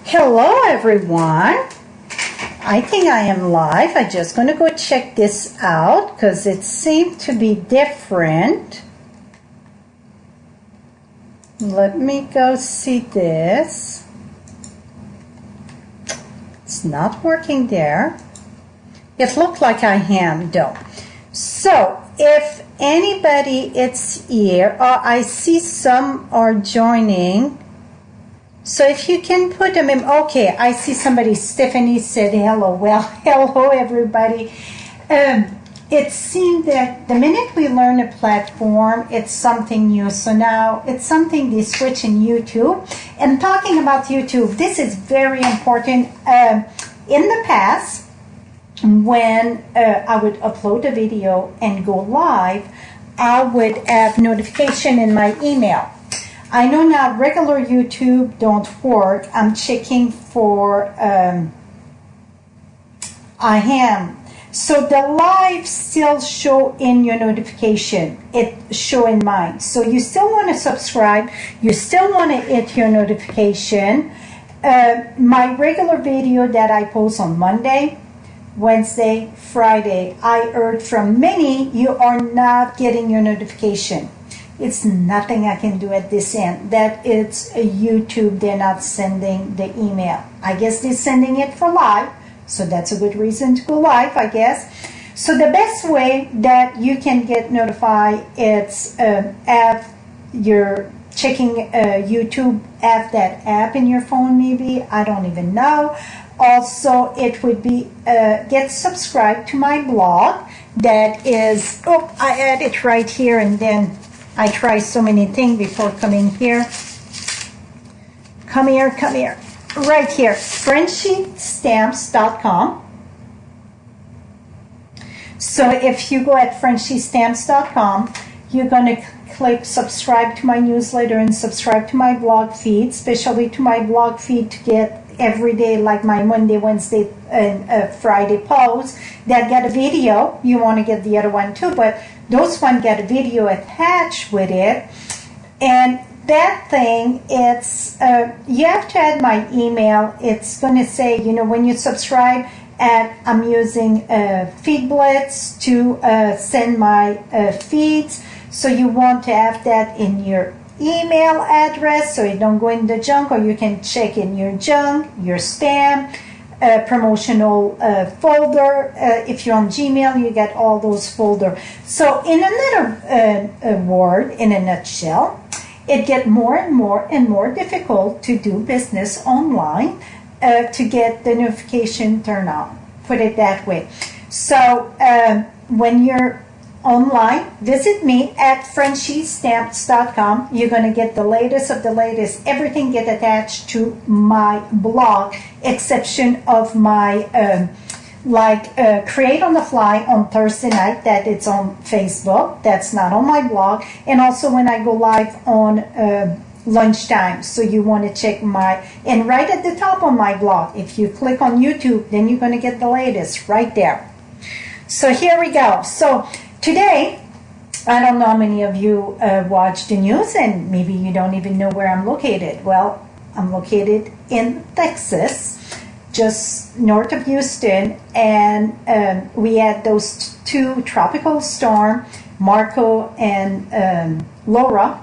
Hello everyone. I think I am live. I'm just going to go check this out because it seemed to be different. Let me go see this. It's not working there. It looked like I am though. So if anybody is here, I see some are joining. So if you can put them in, okay, I see somebody, Stephanie said hello. Well, hello everybody. It seemed that the minute we learn a platform, it's something new. So now it's something they switch in YouTube. And talking about YouTube, this is very important. In the past, when I would upload a video and go live, I would have notification in my email. I know now regular YouTube don't work. I'm checking for I am. So the live still show in your notification. It show in mine. So you still want to subscribe. You still want to hit your notification. My regular video that I post on Monday, Wednesday, Friday, I heard from many you are not getting your notification. It's nothing I can do at this end. That it's a YouTube, they're not sending the email. I guess they're sending it for live, so that's a good reason to go live, I guess. So the best way that you can get notified is have your checking YouTube, have that app in your phone maybe, I don't even know. Also, it would be get subscribed to my blog. That is, oh, I had it right here and then I try so many things before coming here. Come here, come here. Right here, FrenchieStamps.com. So if you go at FrenchieStamps.com, you're going to click subscribe to my newsletter and subscribe to my blog feed, especially to my blog feed to get every day, like my Monday, Wednesday, and Friday posts that get a video. You want to get the other one too, but those one get a video attached with it. And that thing, it's you have to add my email. It's going to say, you know, when you subscribe, I'm using FeedBlitz to send my feeds. So you want to have that in your email address so you don't go in the junk, or you can check in your junk, your spam, promotional folder. If you're on Gmail, you get all those folders. So in another word, in a nutshell, it gets more and more and more difficult to do business online to get the notification turned on. Put it that way. So when you're online, visit me at FrenchieStamps.com. You're going to get the latest of the latest. Everything get attached to my blog, exception of my Create on the Fly on Thursday night, that it's on Facebook. That's not on my blog. And also when I go live on lunchtime. So you want to check and right at the top on my blog, if you click on YouTube, then you're going to get the latest right there. So here we go. So today, I don't know how many of you watch the news, and maybe you don't even know where I'm located. Well, I'm located in Texas, just north of Houston, and we had those two tropical storms, Marco and Laura,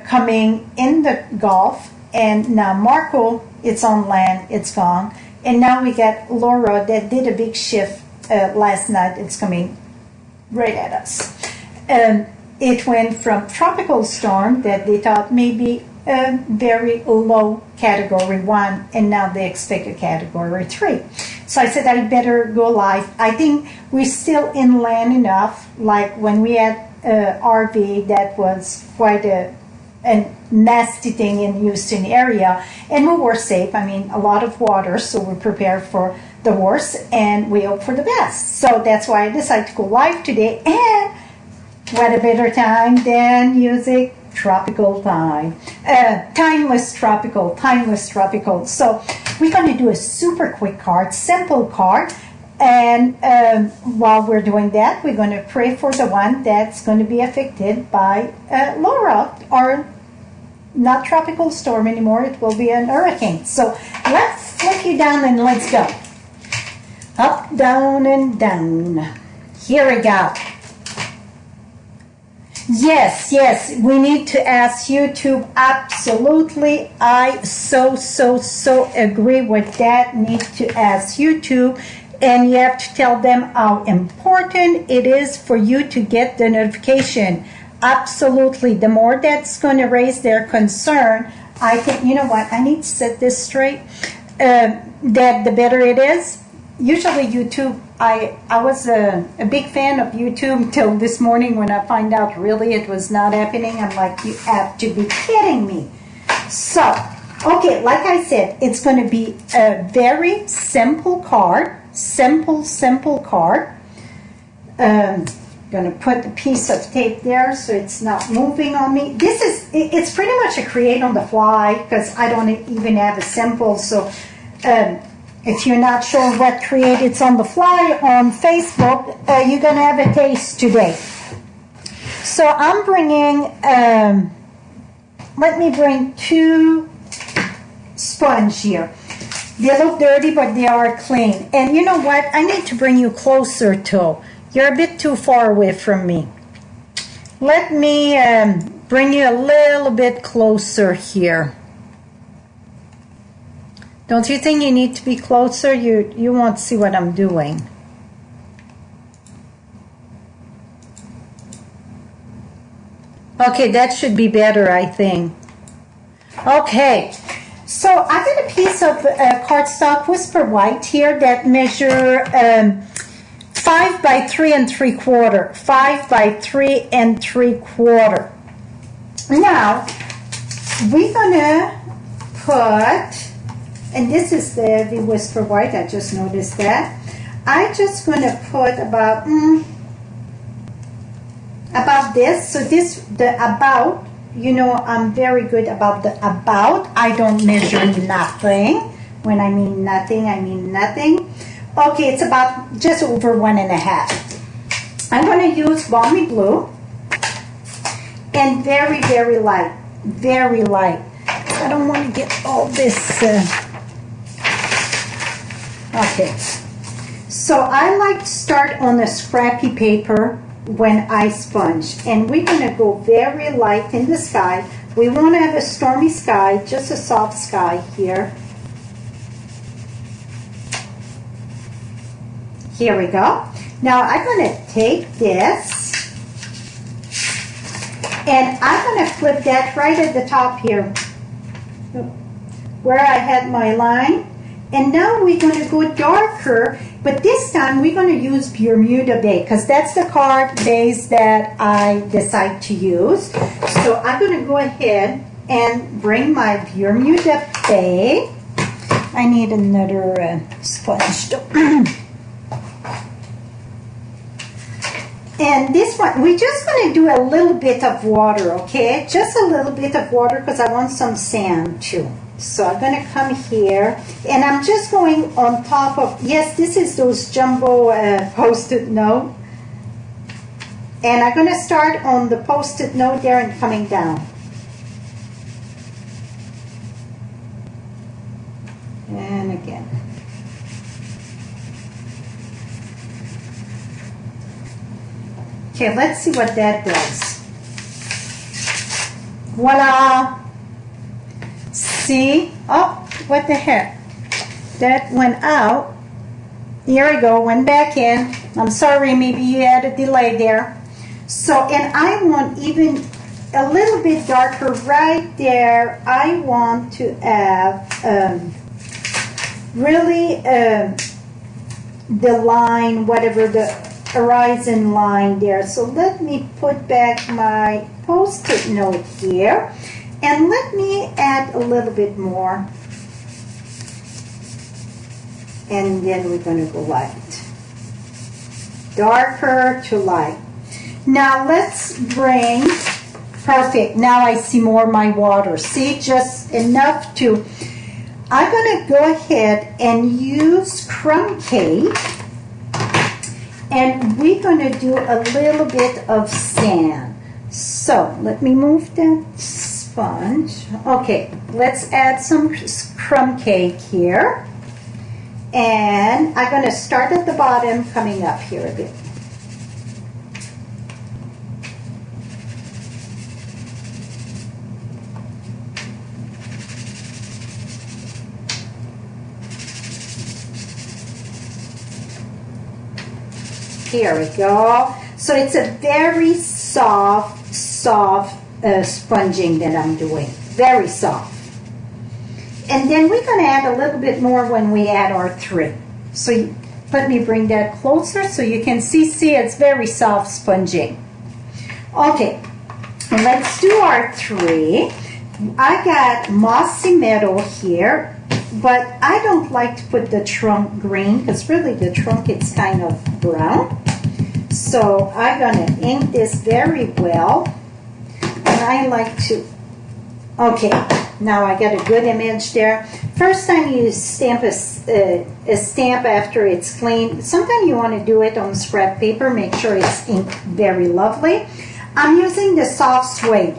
coming in the Gulf, and now Marco, it's on land, it's gone, and now we got Laura that did a big shift last night. It's coming right at us. It went from tropical storm that they thought maybe a very low category 1, and now they expect a category 3. So I said I better go live. I think we're still inland enough, like when we had RV, that was quite a nasty thing in Houston area, and we were safe. I mean, a lot of water, so we're prepared for the worst and we hope for the best. So that's why I decided to go live today, and what a better time than music, tropical time, timeless tropical. So we're going to do a super quick card, simple card, and while we're doing that, we're going to pray for the one that's going to be affected by Laura, or not tropical storm anymore. It will be an hurricane. So let's flip you down and let's go. Up, down, and down. Here we go. Yes, we need to ask YouTube. Absolutely. I so agree with that. Need to ask YouTube. And you have to tell them how important it is for you to get the notification. Absolutely. The more that's going to raise their concern, I think, you know what, I need to set this straight, that the better it is. Usually YouTube, I was a big fan of YouTube until this morning when I find out really it was not happening. I'm like, you have to be kidding me. So, okay, like I said, it's going to be a very simple card. Simple card. Going to put a piece of tape there so it's not moving on me. It's pretty much a create on the fly because I don't even have a sample. So if you're not sure what create it's on the fly on Facebook, you're going to have a taste today. So I'm bringing, let me bring 2 sponge here. They look dirty, but they are clean. And you know what? I need to bring you closer too. You're a bit too far away from me. Let me bring you a little bit closer here. Don't you think you need to be closer? You won't see what I'm doing. Okay, that should be better, I think. Okay. So I got a piece of cardstock Whisper White here that measure 5 by 3 3/4. 5 by 3 3/4. Now we're gonna put, and this is the Whisper White. I just noticed that. I'm just gonna put about this. So about. You know, I'm very good about the about. I don't measure nothing. When I mean nothing, I mean nothing. Okay, it's about just over 1.5. I'm going to use balmy blue. And very light. Very light. I don't want to get all this. Okay. So I like to start on a scrappy paper when I sponge, and we're going to go very light in the sky. We want to have a stormy sky, just a soft sky here. Here we go. Now I'm going to take this and I'm going to flip that right at the top here where I had my line. And now we're going to go darker, but this time we're going to use Bermuda Bay because that's the card base that I decide to use. So I'm going to go ahead and bring my Bermuda Bay. I need another sponge though. And this one, we're just going to do a little bit of water, okay? Just a little bit of water because I want some sand too. So I'm going to come here, and I'm just going on top of, yes, this is those jumbo post-it note. And I'm going to start on the post-it note there and coming down. And again. Okay, let's see what that does. Voila! See? Oh, what the heck? That went out. Here we go, went back in. I'm sorry, maybe you had a delay there. So, and I want even a little bit darker right there. I want to have really the line, whatever the horizon line there. So let me put back my post-it note here. And let me add a little bit more. And then we're going to go light. Darker to light. Now let's bring, perfect. Now I see more of my water. See, just enough to, I'm going to go ahead and use crumb cake. And we're going to do a little bit of sand. So let me move that sponge. Okay, let's add some crumb cake here. And I'm going to start at the bottom, coming up here a bit. Here we go. So it's a very soft sponging that I'm doing. Very soft. And then we're going to add a little bit more when we add our 3. So let me bring that closer so you can see it's very soft sponging. Okay, let's do our 3. I got mossy meadow here, but I don't like to put the trunk green because really the trunk is kind of brown. So I'm going to ink this very well. And I like to, okay, now I got a good image there. First time you stamp a stamp after it's clean, sometimes you want to do it on scrap paper, make sure it's inked very lovely. I'm using the soft suede.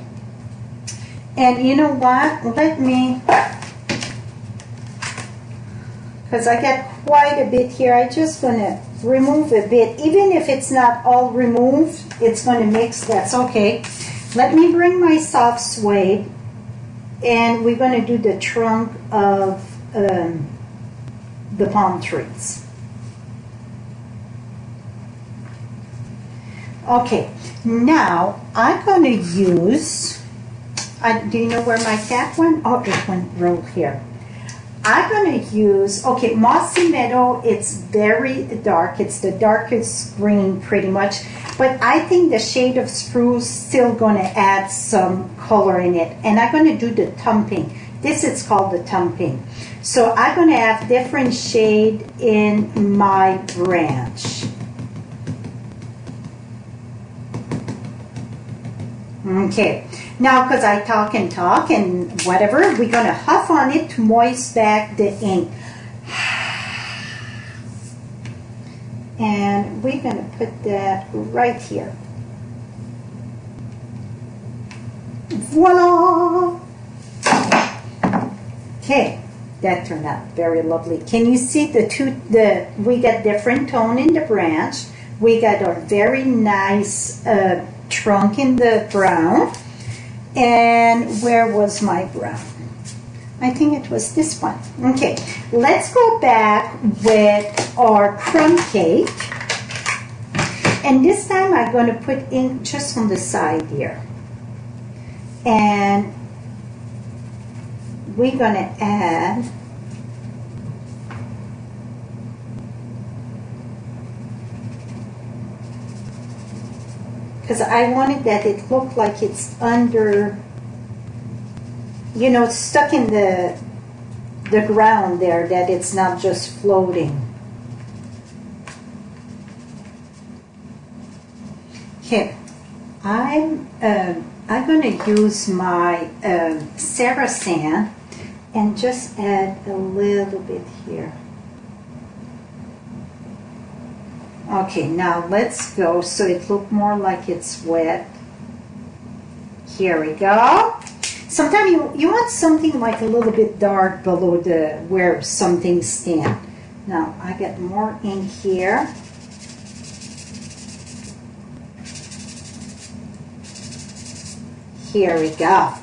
And you know what, let me, because I got quite a bit here, I'm just going to remove a bit. Even if it's not all removed, it's going to mix, that's okay. Let me bring my soft suede, and we're going to do the trunk of the palm trees. Okay, now I'm going to use, do you know where my cap went? Oh, it went right here. I'm going to use, okay, mossy meadow, it's very dark. It's the darkest green pretty much. But I think the shade of spruce still going to add some color in it. And I'm going to do the thumping. This is called the thumping. So I'm going to have different shade in my branch. Okay, now because I talk and whatever, we're going to huff on it to moist back the ink. And we're going to put that right here. Voila! Okay, that turned out very lovely. Can you see we got different tone in the branch. We got a very nice trunk in the brown. And where was my brown? I think it was this one. Okay, let's go back with our crumb cake. And this time I'm going to put ink just on the side here. And we're going to add because I wanted that it looked like it's under, you know, stuck in the ground there, that it's not just floating. Okay, I'm going to use my Sarah sand and just add a little bit here. Okay, now let's go so it looks more like it's wet. Here we go. Sometimes you want something like a little bit dark below where something stands. Now I get more ink here. Here we go.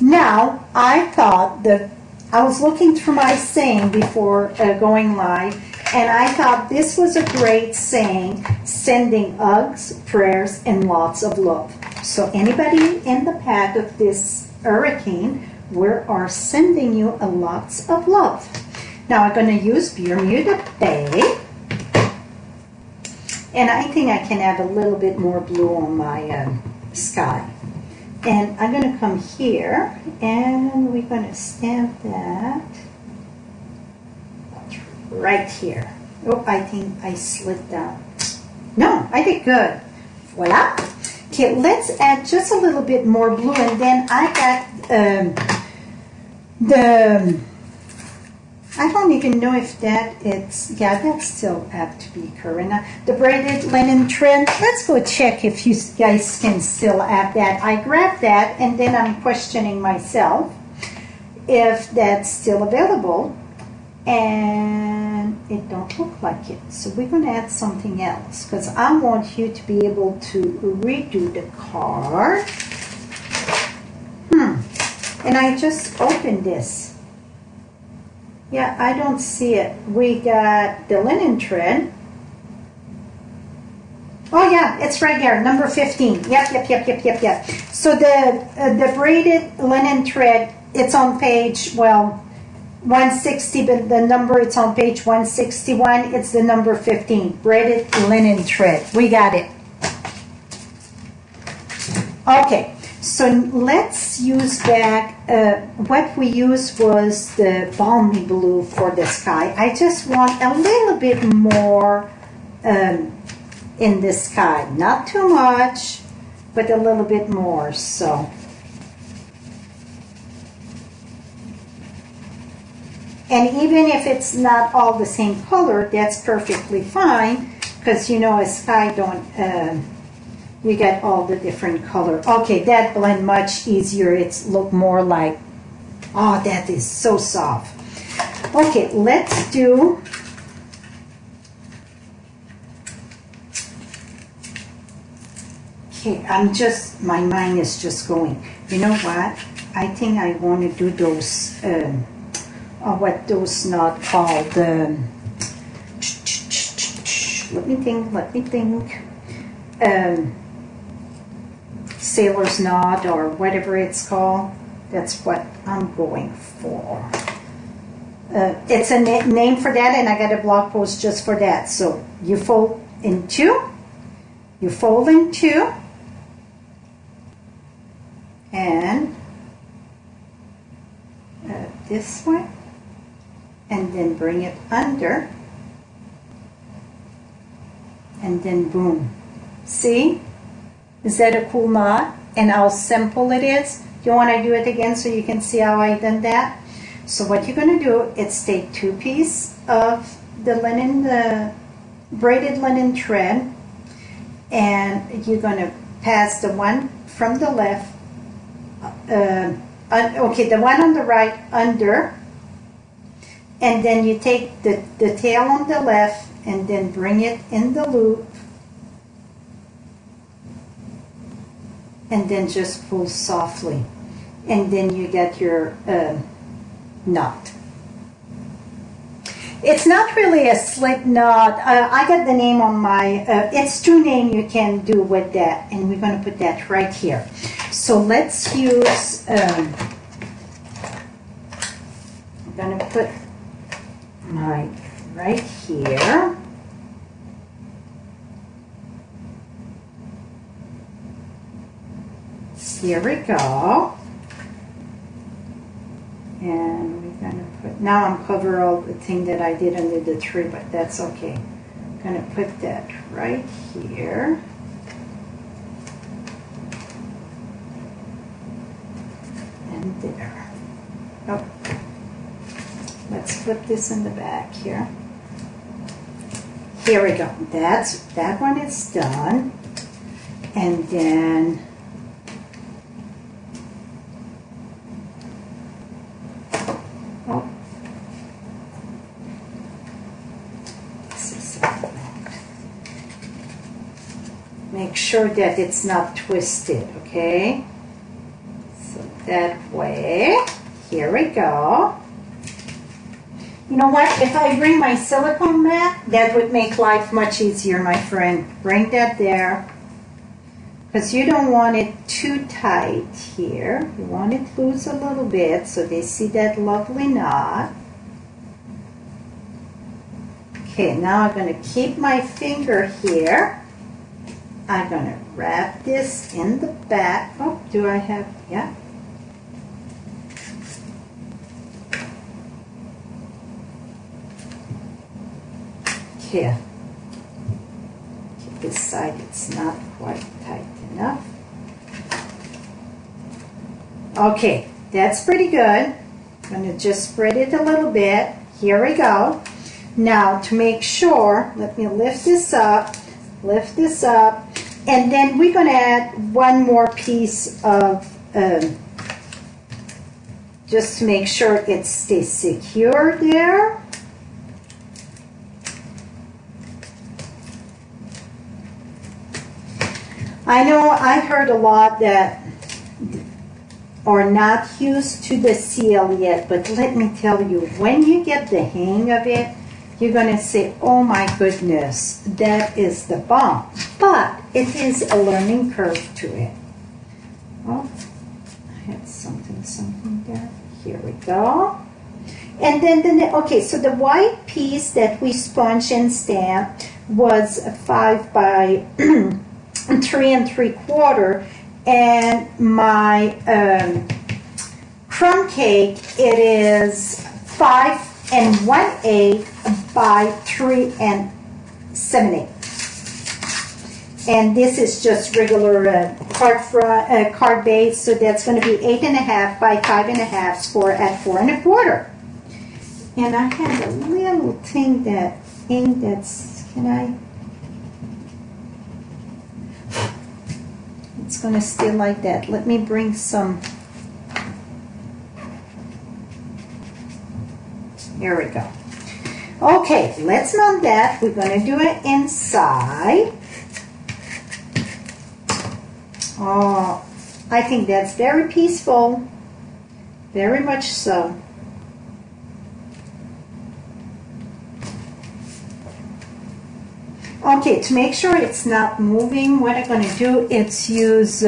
Now I thought that I was looking through my saying before going live, and I thought this was a great saying, sending hugs, prayers, and lots of love. So anybody in the path of this hurricane, we are sending you a lots of love. Now I'm going to use Bermuda Bay. And I think I can add a little bit more blue on my sky. And I'm going to come here, and we're going to stamp that right here. Oh, I think I slid down. No, I did good. Voila. Okay, let's add just a little bit more blue, and then I got I don't even know if that it's, yeah, that's still apt to be current. The braided linen trend, let's go check if you guys can still add that. I grabbed that and then I'm questioning myself if that's still available, and it don't look like it. So we're going to add something else because I want you to be able to redo the card. And I just opened this. Yeah, I don't see it. We got the linen thread. Oh yeah, it's right there, number 15. Yep. So the braided linen thread, it's on page, well, 160, but the number, it's on page 161. It's the number 15, braided linen thread. We got it. Okay. So let's use back, what we used was the balmy blue for the sky. I just want a little bit more in the sky. Not too much, but a little bit more. So, and even if it's not all the same color, that's perfectly fine, because you know a sky don't... you get all the different color. Okay, that blend much easier. It's look more like, oh, that is so soft. Okay, let's do, okay, my mind is just going, you know what? I think I want to do those, what those not called, let me think. Sailor's knot or whatever it's called. That's what I'm going for. It's a name for that, and I got a blog post just for that. So you fold in two, and this way, and then bring it under, and then boom. See? Is that a cool knot? And how simple it is? You want to do it again so you can see how I done that? So what you're going to do is take 2 pieces of the linen, the braided linen thread, and you're going to pass the one from the left, okay, the one on the right under, and then you take the tail on the left and then bring it in the loop, and then just pull softly, and then you get your knot. It's not really a slip knot. I got the name on my, it's 2 names you can do with that, and we're going to put that right here. So let's use, I'm going to put my right here. Here we go. And we're going to put, now I'm cover all the thing that I did under the tree, but that's okay. I'm going to put that right here. And there. Oh. Let's flip this in the back here. Here we go. That one is done. And then make sure that it's not twisted, okay? So that way, here we go. You know what? If I bring my silicone mat, that would make life much easier, my friend. Bring that there. Because you don't want it too tight here. You want it loose a little bit so they see that lovely knot. Okay, now I'm going to keep my finger here. I'm going to wrap this in the back. Oh, do I have, yeah. Here. Keep this side, it's not quite tight enough. Okay, that's pretty good. I'm going to just spread it a little bit. Here we go. Now to make sure, let me lift this up, and then we're going to add one more piece of, just to make sure it stays secure there. I know I heard a lot that are not used to the seal yet, but let me tell you, when you get the hang of it, you're going to say, oh my goodness, that is the bomb. But it is a learning curve to it. Oh, I had something there. Here we go. And then, okay, so the white piece that we sponge and stamp was 5 by 3 3/4, and my crumb cake, it is 5 1/8 by 3 7/8. And this is just regular card base, so that's going to be 8.5 by 5.5 score at 4 1/4. And I have a little thing that ink that's, can I? It's going to stay like that. Let me bring some. Here we go. Okay, let's mount that. We're going to do it inside. Oh, I think that's very peaceful. Very much so. Okay, to make sure it's not moving, what I'm going to do is use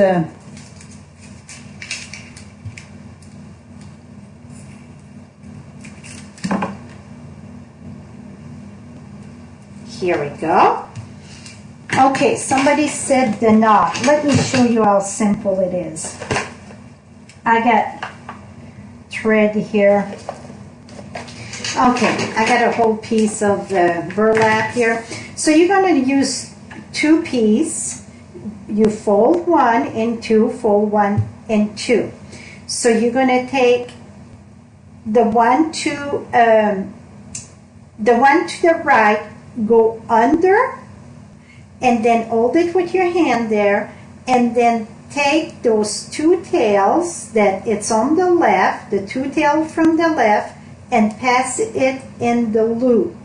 here we go. Okay, somebody said the knot. Let me show you how simple it is. I got thread here. Okay, I got a whole piece of burlap here. So you're going to use 2 pieces. You fold 1 in 2, fold 1 in 2. So you're going to take the one to the right, go under, and then hold it with your hand there, and then take those 2 tails that it's on the left, the 2 tails from the left, and pass it in the loop.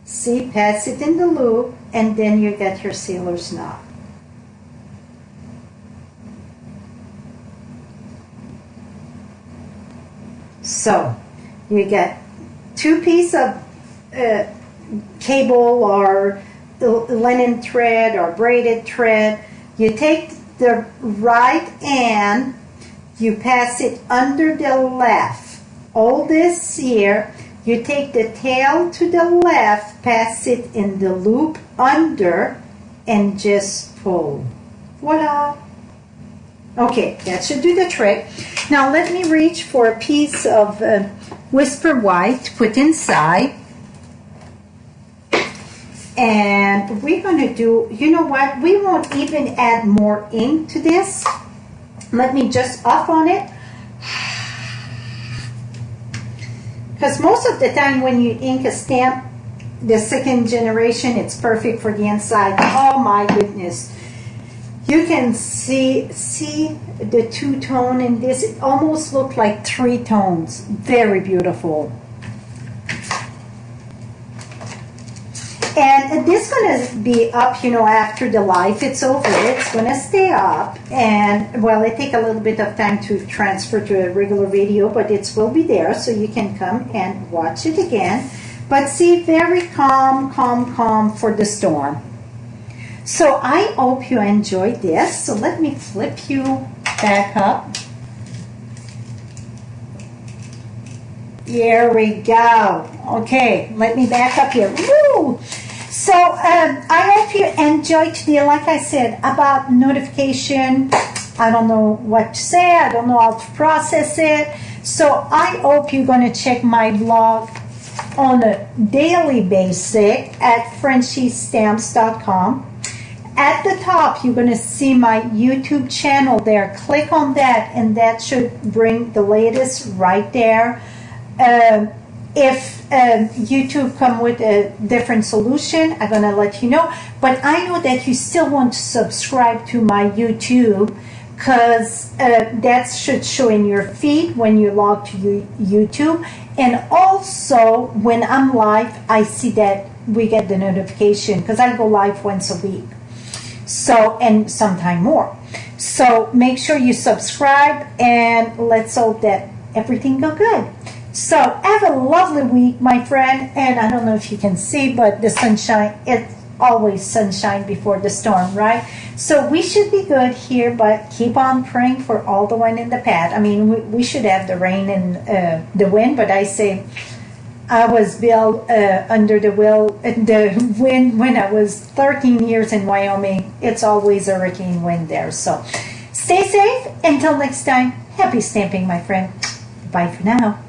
See, pass it in the loop, and then you get your sailor's knot. So, you get 2 pieces of cable or linen thread or braided thread. You take the right end, you pass it under the left. All this here, you take the tail to the left, pass it in the loop under, and just pull. Voila! Okay, that should do the trick. Now let me reach for a piece of whisper white to put inside. And we're going to do, you know what, we won't even add more ink to this. Let me just off on it. Because most of the time when you ink a stamp, the second generation, it's perfect for the inside. Oh my goodness. You can see the 2-tone in this. It almost looks like 3 tones. Very beautiful. And this is going to be up, you know, after the life it's over. It's going to stay up. And, well, it takes a little bit of time to transfer to a regular video, but it will be there, so you can come and watch it again. But see, very calm, calm, calm for the storm. So I hope you enjoyed this. So let me flip you back up. Here we go. Okay, let me back up here. Woo! So I hope you enjoyed today. Like I said, about notification, I don't know what to say. I don't know how to process it. So I hope you're going to check my blog on a daily basis at FrenchieStamps.com. At the top, you're going to see my YouTube channel there. Click on that, and that should bring the latest right there. If YouTube come with a different solution, I'm gonna let you know. But I know that you still want to subscribe to my YouTube, because that should show in your feed when you log to YouTube. And also when I'm live, I see that we get the notification, because I go live once a week, so, and sometime more. So make sure you subscribe, and let's hope that everything go good. So have a lovely week, my friend. And I don't know if you can see, but the sunshine, it's always sunshine before the storm, right? So we should be good here, but keep on praying for all the one in the path. I mean, we should have the rain and the wind, but I say I was built under the wind when I was 13 years in Wyoming. It's always a hurricane wind there. So stay safe. Until next time, happy stamping, my friend. Bye for now.